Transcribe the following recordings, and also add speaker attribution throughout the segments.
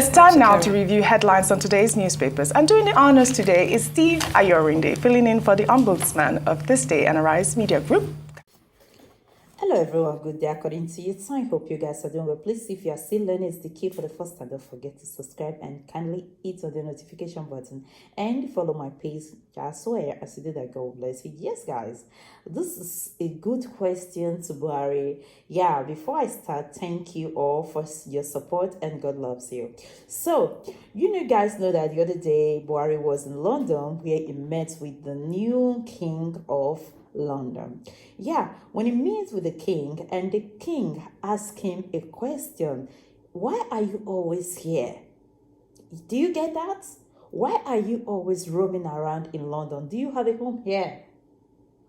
Speaker 1: It's time now to review headlines on today's newspapers. And doing the honors today is Steve Ayorinde, filling in for the ombudsman of This Day and Arise Media Group.
Speaker 2: Hello everyone, good day according to you. So I hope you guys are doing well. Please, if you are still learning it's the key for the first time, don't forget to subscribe and kindly hit on the notification button and follow my page. I swear, as you do that, God bless you. Yes, guys, this is a good question to Buhari. Yeah, before I start, thank you all for your support and God loves you. So, guys know that the other day Buhari was in London where he met with the new king of London. Yeah, when he meets with the king and the king asks him a question, why are you always here? Do you get that? Why are you always roaming around in London? Do you have a home here?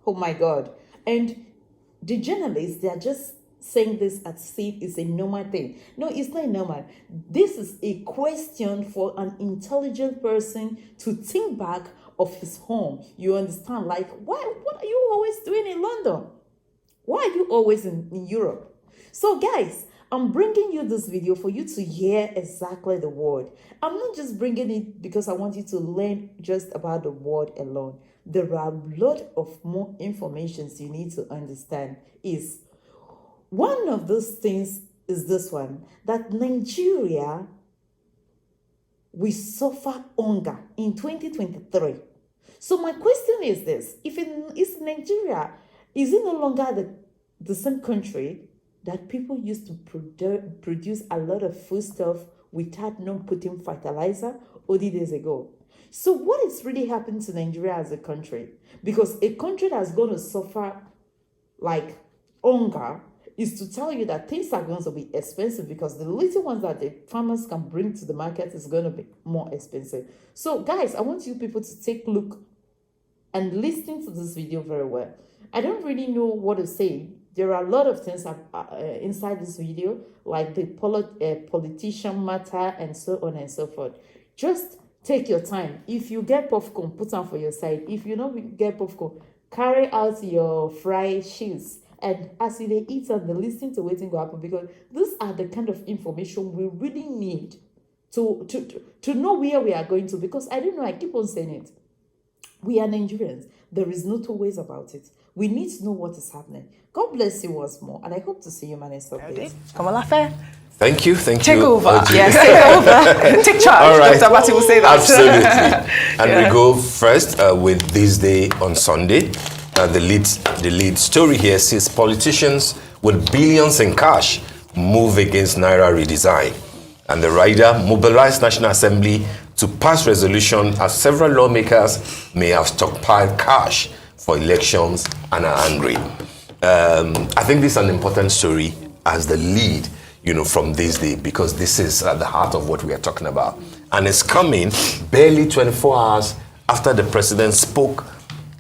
Speaker 2: Oh my God. And the journalists, they are just saying this as if it's a normal thing. No, it's not normal. This is a question for an intelligent person to think back of his home. You understand? Like, what are you always doing in London? Why are you always in Europe? So guys, I'm bringing you this video for you to hear exactly the word. I'm not just bringing it because I want you to learn just about the word alone. There are a lot of more information you need to understand. One of those things is this one, that Nigeria will suffer hunger in 2023. So my question is this: if is Nigeria, is it no longer the same country that people used to produce a lot of food stuff without not putting fertilizer 40 days ago? So what is really happening to Nigeria as a country? Because a country that's going to suffer like hunger is to tell you that things are going to be expensive because the little ones that the farmers can bring to the market is going to be more expensive. So guys, I want you people to take a look and listen to this video very well. I don't really know what to say. There are a lot of things inside this video, like the politician matter and so on and so forth. Just take your time. If you get popcorn, put them for your side. If you don't get popcorn, carry out your fried cheese. And as they eat and they listen to waiting to happen, because these are the kind of information we really need to know where we are going to. Because I don't know, I keep on saying it. We are Nigerians. There is no two ways about it. We need to know what is happening. God bless you once more, and I hope to see you, Minister.
Speaker 1: Come on, Lafe.
Speaker 3: Thank you.
Speaker 1: Take over. Yes, take over. Take charge.
Speaker 3: All right.
Speaker 1: Dr. Abati will say that.
Speaker 3: Absolutely. And we go first with This Day on Sunday. The lead story here says politicians with billions in cash move against Naira redesign. And the rider mobilized National Assembly to pass resolution as several lawmakers may have stockpiled cash for elections and are angry. I think this is an important story as the lead, from this day, because this is at the heart of what we are talking about. And it's coming barely 24 hours after the president spoke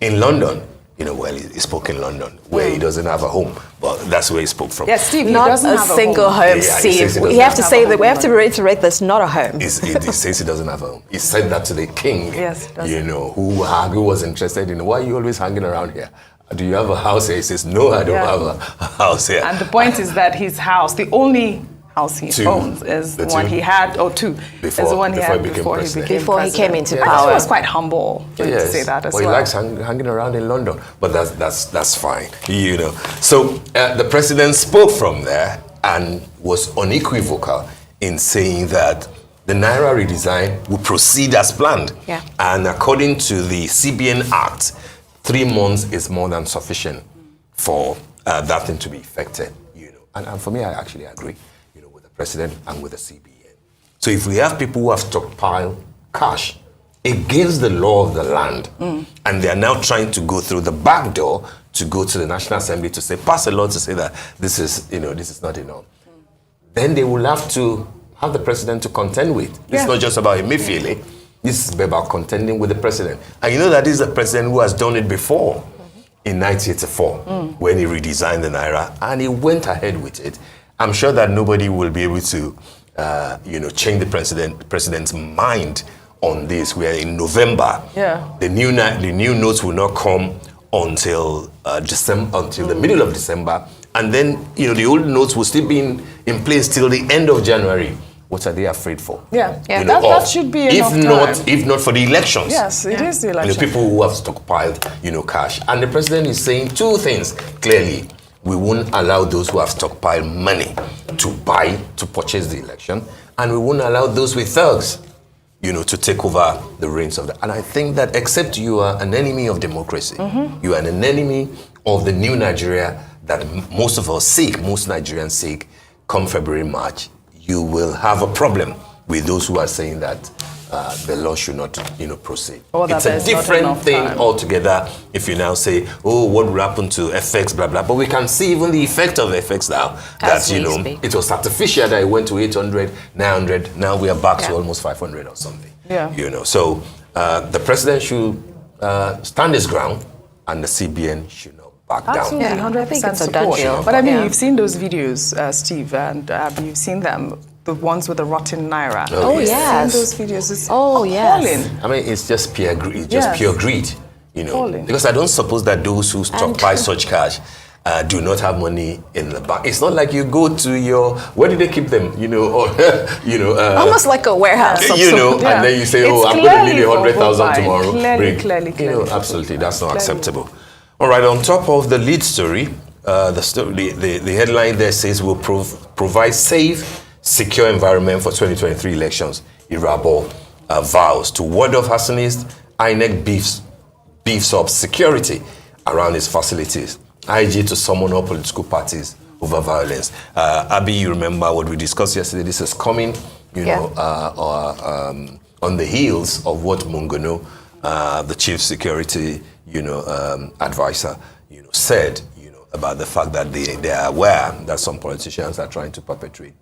Speaker 3: in London. He spoke in London, where he doesn't have a home, but that's where he spoke from.
Speaker 1: Yes, Steve,
Speaker 4: not a single home, Steve. We have to say that we have to reiterate that's not a home.
Speaker 3: He says he doesn't have a home. He said that to the king,
Speaker 1: yes,
Speaker 3: who was interested in, why are you always hanging around here? Do you have a house here? He says, no, I don't have a house here.
Speaker 1: And the point is that his house, the only house he owns is the one he had, or two, is the one he had before he
Speaker 4: came into
Speaker 1: power.
Speaker 4: power.
Speaker 1: He was quite humble to say that as well.
Speaker 3: He likes hanging around in London, but that's fine, So the president spoke from there and was unequivocal in saying that the Naira redesign will proceed as planned.
Speaker 4: Yeah.
Speaker 3: And according to the CBN Act, 3 months is more than sufficient for that thing to be effected. And for me, I actually agree. President and with the CBN. So if we have people who have stockpiled cash against the law of the land, and they are now trying to go through the back door to go to the National Assembly to say, pass a law to say that this is not enough, then they will have to have the president to contend with. It's not just about Emefiele. This is about contending with the president. And you know that this is a president who has done it before in 1984 when he redesigned the Naira, and he went ahead with it. I'm sure that nobody will be able to, change the president's mind on this. We are in November.
Speaker 1: Yeah.
Speaker 3: The new notes will not come until December, until the middle of December, and then the old notes will still be in place till the end of January, what are they afraid for?
Speaker 1: Yeah,
Speaker 3: You know,
Speaker 1: that should be enough time.
Speaker 3: If not for the elections.
Speaker 1: Yes, it is the election.
Speaker 3: People who have stockpiled, cash. And the president is saying two things clearly. We won't allow those who have stockpiled money to purchase the election. And we won't allow those with thugs, to take over the reins of that. And I think that except you are an enemy of democracy, you are an enemy of the new Nigeria that most of us seek, most Nigerians seek, come February, March, you will have a problem with those who are saying that the law should not, proceed. It's a different thing altogether if you now say, oh, what will happen to FX, blah, blah. But we can see even the effect of FX now. That, it was artificial that it went to 800, 900. Now we are back to almost 500 or something.
Speaker 1: Yeah.
Speaker 3: So the president should stand his ground and the CBN should not back
Speaker 1: Absolutely,
Speaker 3: down.
Speaker 1: 100% support. But I mean, you've seen those videos, Steve, and you've seen them. The ones with the rotten naira.
Speaker 4: Oh yes.
Speaker 1: Those videos is
Speaker 4: appalling.
Speaker 3: I mean, it's just pure greed. Pure greed,
Speaker 1: Appalling.
Speaker 3: Because I don't suppose that those who stockpile such cash do not have money in the bank. It's not like you go to where do they keep them?
Speaker 4: Almost like a warehouse.
Speaker 3: And then you say,
Speaker 1: It's
Speaker 3: I'm going to need 100,000
Speaker 1: clearly
Speaker 3: tomorrow.
Speaker 1: Clearly.
Speaker 3: Absolutely, that's not acceptable. All right, on top of the lead story, the headline there says we'll provide safe, secure environment for 2023 elections. Irabo vows to ward off arsonists. INEC beefs up security around its facilities. IG to summon all political parties over violence. Abby, you remember what we discussed yesterday. This is coming, on the heels of what Mungono, the chief security, advisor, said, about the fact that they are aware that some politicians are trying to perpetrate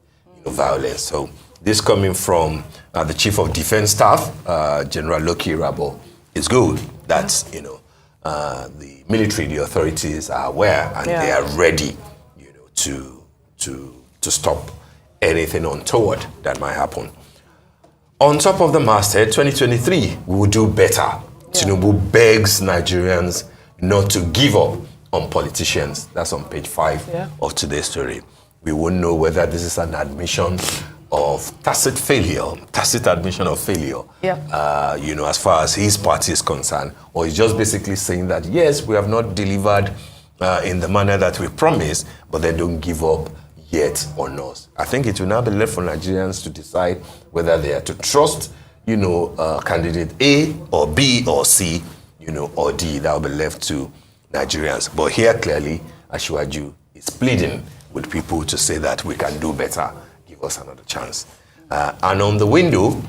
Speaker 3: violence. So this coming from the Chief of Defense Staff, General Loki Rabo, is good that the military, the authorities are aware and they are ready, to stop anything untoward that might happen. On top of the masthead, 2023 we will do better. Tinubu begs Nigerians not to give up on politicians. That's on page 5 of today's story. We won't know whether this is an admission of tacit admission of failure, as far as his party is concerned, or he's just basically saying that, yes, we have not delivered in the manner that we promised, but they don't give up yet on us. I think it will now be left for Nigerians to decide whether they are to trust, candidate A or B or C, or D. That will be left to Nigerians. But here clearly, Asiwaju is pleading with people to say that we can do better, give us another chance. And on the window,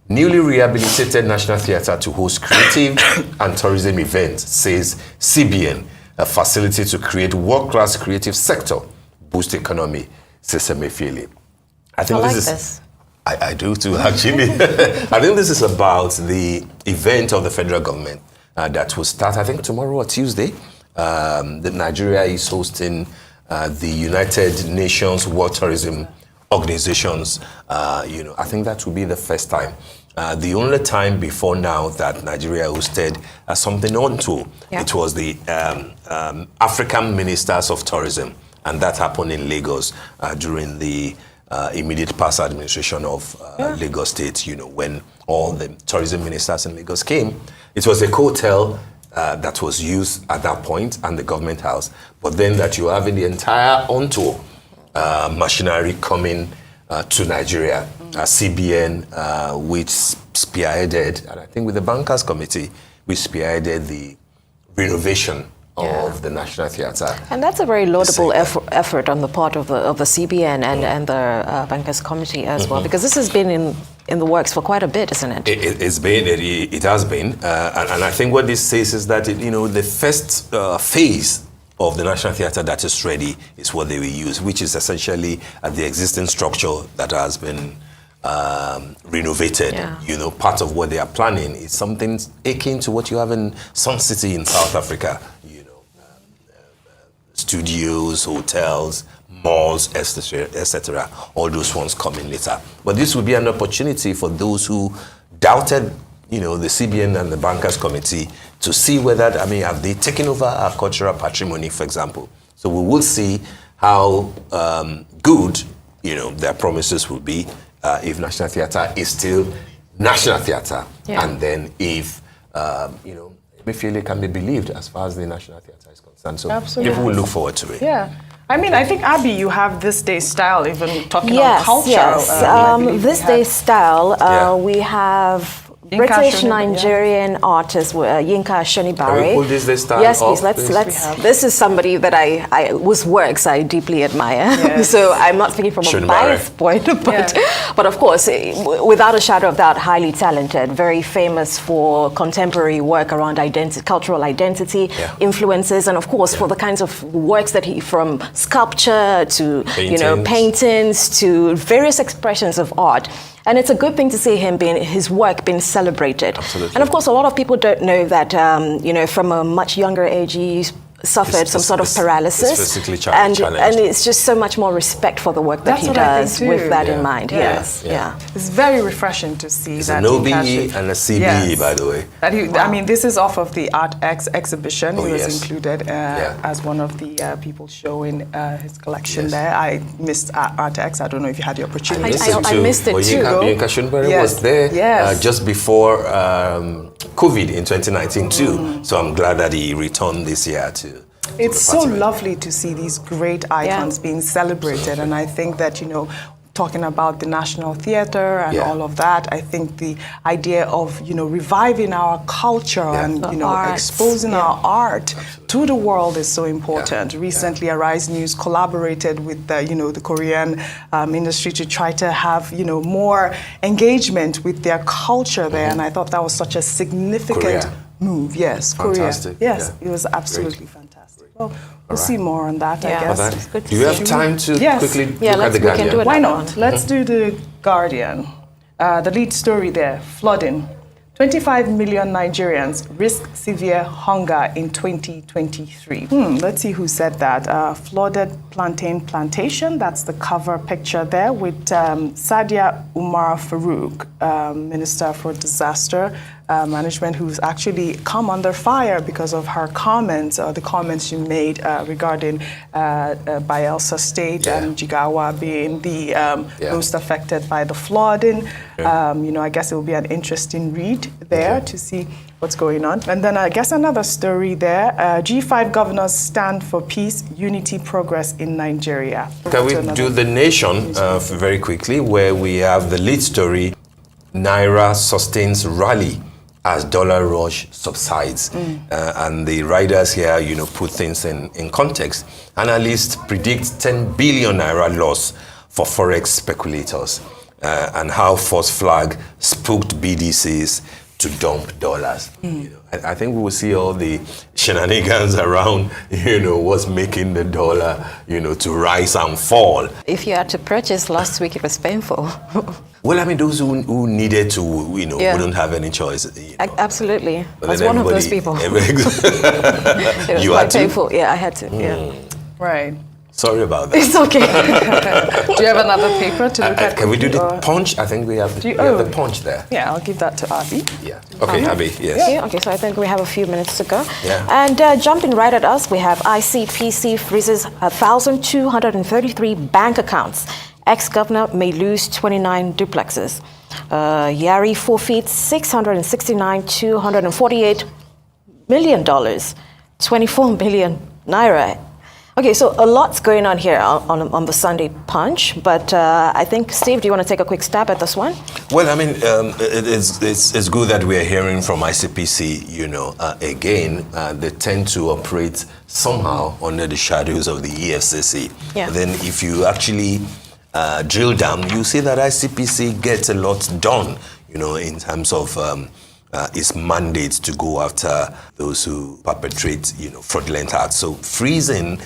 Speaker 3: newly rehabilitated National Theatre to host creative and tourism events, says CBN, a facility to create world-class creative sector, boost economy, says Emefiele. I think this. I do too, actually. I think this is about the event of the federal government that will start, I think, tomorrow or Tuesday. That Nigeria is hosting the United Nations World Tourism Organizations. I think that will be the first time. The only time before now that Nigeria hosted something onto, it was the African Ministers of Tourism, and that happened in Lagos during the immediate past administration of Lagos State, when all the tourism ministers in Lagos came. It was a hotel that was used at that point and the government house, but then that you have in the entire onto machinery coming to Nigeria, CBN, which spearheaded, and I think with the Bankers Committee, we spearheaded the renovation of the National Theatre.
Speaker 4: And that's a very laudable effort on the part of the CBN and the Bankers Committee as well, because this has been in the works for quite a bit, isn't it?
Speaker 3: It has been. And I think what this says is that, the first phase of the National Theatre that is ready is what they will use, which is essentially the existing structure that has been renovated. Part of what they are planning is something akin to what you have in Sun City in South Africa. Studios, hotels, malls, etc. All those ones coming later. But this will be an opportunity for those who doubted, the CBN and the Bankers Committee to see whether, have they taken over our cultural patrimony, for example. So we will see how good, their promises will be if National Theatre is still National Theatre,
Speaker 4: Yeah.
Speaker 3: and then if, Emefiele can be believed as far as the National Theatre is concerned. So
Speaker 1: Absolutely.
Speaker 3: people will look forward to it.
Speaker 1: Yeah. I mean, I think, Abby, you have this day style, even talking on
Speaker 4: Yes,
Speaker 1: culture.
Speaker 4: yes.
Speaker 1: I believe
Speaker 4: This
Speaker 1: we
Speaker 4: day
Speaker 1: have-
Speaker 4: style,
Speaker 3: Yeah.
Speaker 4: we have
Speaker 1: Yinka
Speaker 4: British
Speaker 1: Shonibare,
Speaker 4: Nigerian artist Yinka Shonibare.
Speaker 3: Can we pull this day style
Speaker 4: Yes,
Speaker 3: off,
Speaker 4: please. Let's.
Speaker 3: please?
Speaker 4: Let's. This is somebody that whose works I deeply admire.
Speaker 1: Yes.
Speaker 4: So I'm not speaking from a
Speaker 3: Shonibare.
Speaker 4: biased point, but
Speaker 1: Yeah.
Speaker 4: but of course, without a shadow of doubt, highly talented, very famous for contemporary work around cultural identity,
Speaker 3: Yeah.
Speaker 4: influences, and of course for the kinds of works that from sculpture to paintings to various expressions of art. And it's a good thing to see his work being celebrated.
Speaker 3: Absolutely.
Speaker 4: And of course, a lot of people don't know that, from a much younger age, he suffered some sort of paralysis.
Speaker 3: It's physically
Speaker 4: and
Speaker 3: challenged.
Speaker 4: it's just so much more respect for the work that
Speaker 1: That's
Speaker 4: he
Speaker 1: what I
Speaker 4: does
Speaker 1: think
Speaker 4: with
Speaker 1: too.
Speaker 4: that
Speaker 3: Yeah.
Speaker 4: in mind.
Speaker 3: Yeah.
Speaker 4: Yes,
Speaker 3: Yeah.
Speaker 4: yeah.
Speaker 1: It's very refreshing to see
Speaker 3: It's
Speaker 1: that.
Speaker 3: an OBE
Speaker 1: Yinka
Speaker 3: and a CBE,
Speaker 1: Yes.
Speaker 3: by the way.
Speaker 1: That I mean, this is off of the Art X exhibition.
Speaker 3: Oh,
Speaker 1: he was
Speaker 3: yes.
Speaker 1: included
Speaker 3: Yeah.
Speaker 1: as one of the people showing his collection
Speaker 3: Yes.
Speaker 1: there. I missed Art X. I don't know if you had the opportunity.
Speaker 4: I missed it
Speaker 3: Well,
Speaker 4: too.
Speaker 3: Yinka Shonibare
Speaker 1: Yes.
Speaker 3: was there
Speaker 1: Yes.
Speaker 3: just before COVID in 2019 too. So I'm glad that he returned this year to
Speaker 1: It's
Speaker 3: the
Speaker 1: so
Speaker 3: party.
Speaker 1: lovely to see these great icons being celebrated, and I think that, talking about the National Theatre and
Speaker 3: Yeah.
Speaker 1: all of that, I think the idea of, reviving our culture
Speaker 3: Yeah.
Speaker 1: and,
Speaker 4: The arts,
Speaker 1: exposing
Speaker 4: yeah.
Speaker 1: our art to the world is so important. Recently, Arise News collaborated with the Korean industry to try to have, more engagement with their culture there, and I thought that was such a significant
Speaker 3: Korea.
Speaker 1: move. Yes,
Speaker 3: Fantastic.
Speaker 1: Korea. Yes,
Speaker 3: Yeah.
Speaker 1: it was absolutely fantastic. Well, we'll
Speaker 3: right.
Speaker 1: see more on that,
Speaker 4: Yeah.
Speaker 1: I guess.
Speaker 3: But
Speaker 4: It's good to
Speaker 3: do you have
Speaker 4: see.
Speaker 3: time to
Speaker 1: Yes.
Speaker 3: quickly
Speaker 4: Yeah,
Speaker 3: look at the
Speaker 4: we can
Speaker 3: Guardian?
Speaker 4: do it.
Speaker 1: Why
Speaker 4: Another
Speaker 1: not?
Speaker 4: one.
Speaker 1: Let's do the Guardian. The lead story there, flooding. 25 million Nigerians risk severe hunger in 2023. Let's see who said that. Flooded plantain plantation, that's the cover picture there with Sadia Umar Farouk, Minister for Disaster Management, who's actually come under fire because of her comments, or the comments she made regarding Bayelsa State
Speaker 3: Yeah.
Speaker 1: and Jigawa being the
Speaker 3: Yeah.
Speaker 1: most affected by the flooding. I guess it will be an interesting read there
Speaker 3: Okay.
Speaker 1: to see what's going on. And then I guess another story there, G5 governors stand for peace, unity, progress in Nigeria.
Speaker 3: Can we
Speaker 1: To another-
Speaker 3: do the Nation very quickly, where we have the lead story, Naira sustains rally as dollar rush subsides. And the riders here, put things in context. Analysts predict 10 billion Naira loss for forex speculators, and how false flag spooked BDCs to dump dollars. I think we will see all the shenanigans around, what's making the dollar, to rise and fall.
Speaker 4: If you had to purchase last week, it was painful.
Speaker 3: Well, I mean, those who needed to,
Speaker 4: Yeah.
Speaker 3: wouldn't have any choice.
Speaker 4: Absolutely.
Speaker 3: But
Speaker 4: I was
Speaker 3: then
Speaker 4: one of those people. It was
Speaker 3: You
Speaker 4: quite
Speaker 3: had to?
Speaker 4: painful. Yeah, I had to. Yeah.
Speaker 1: Right.
Speaker 3: Sorry about that.
Speaker 4: It's okay.
Speaker 1: Do you have another paper to look at?
Speaker 3: Can we do the
Speaker 1: or-
Speaker 3: punch? I think we have
Speaker 1: Do you-
Speaker 3: we have
Speaker 1: oh.
Speaker 3: the punch there.
Speaker 1: Yeah, I'll give that to Abby.
Speaker 3: Yeah. Okay, Abby, yes.
Speaker 4: Yeah, okay, so I think we have a few minutes to go.
Speaker 3: Yeah.
Speaker 4: And jumping right at us, we have ICPC freezes 1,233 bank accounts. Ex-governor may lose 29 duplexes. Yari forfeits $669,248 million, 24 million naira. Okay, so a lot's going on here on the Sunday Punch, but I think, Steve, do you want to take a quick stab at this one?
Speaker 3: Well, I mean, it's good that we are hearing from ICPC, again, they tend to operate somehow under the shadows of the EFCC.
Speaker 4: Yeah.
Speaker 3: Then if you actually drill down, you see that ICPC gets a lot done, in terms of its mandate to go after those who perpetrate, fraudulent acts. So freezing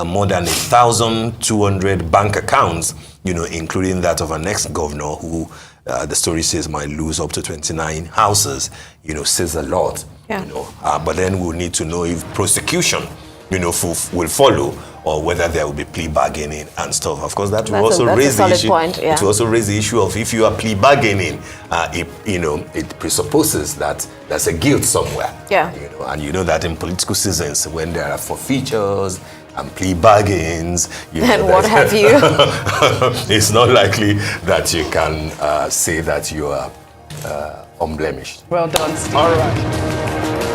Speaker 3: more than 1,200 bank accounts, including that of an ex-governor who the story says might lose up to 29 houses, says a lot.
Speaker 4: Yeah.
Speaker 3: But then we'll need to know if prosecution, will follow, or whether there will be plea bargaining and stuff. Of course, that will
Speaker 4: That's
Speaker 3: also
Speaker 4: a
Speaker 3: raise the
Speaker 4: solid
Speaker 3: issue.
Speaker 4: point, yeah.
Speaker 3: It will also raise the issue of if you are plea bargaining, it presupposes that there's a guilt somewhere.
Speaker 4: Yeah.
Speaker 3: And that in political seasons, when there are forfeitures, and plea bargains,
Speaker 4: and what have you,
Speaker 3: it's not likely that you can say that you are unblemished.
Speaker 1: Well done, Steve.
Speaker 3: All right.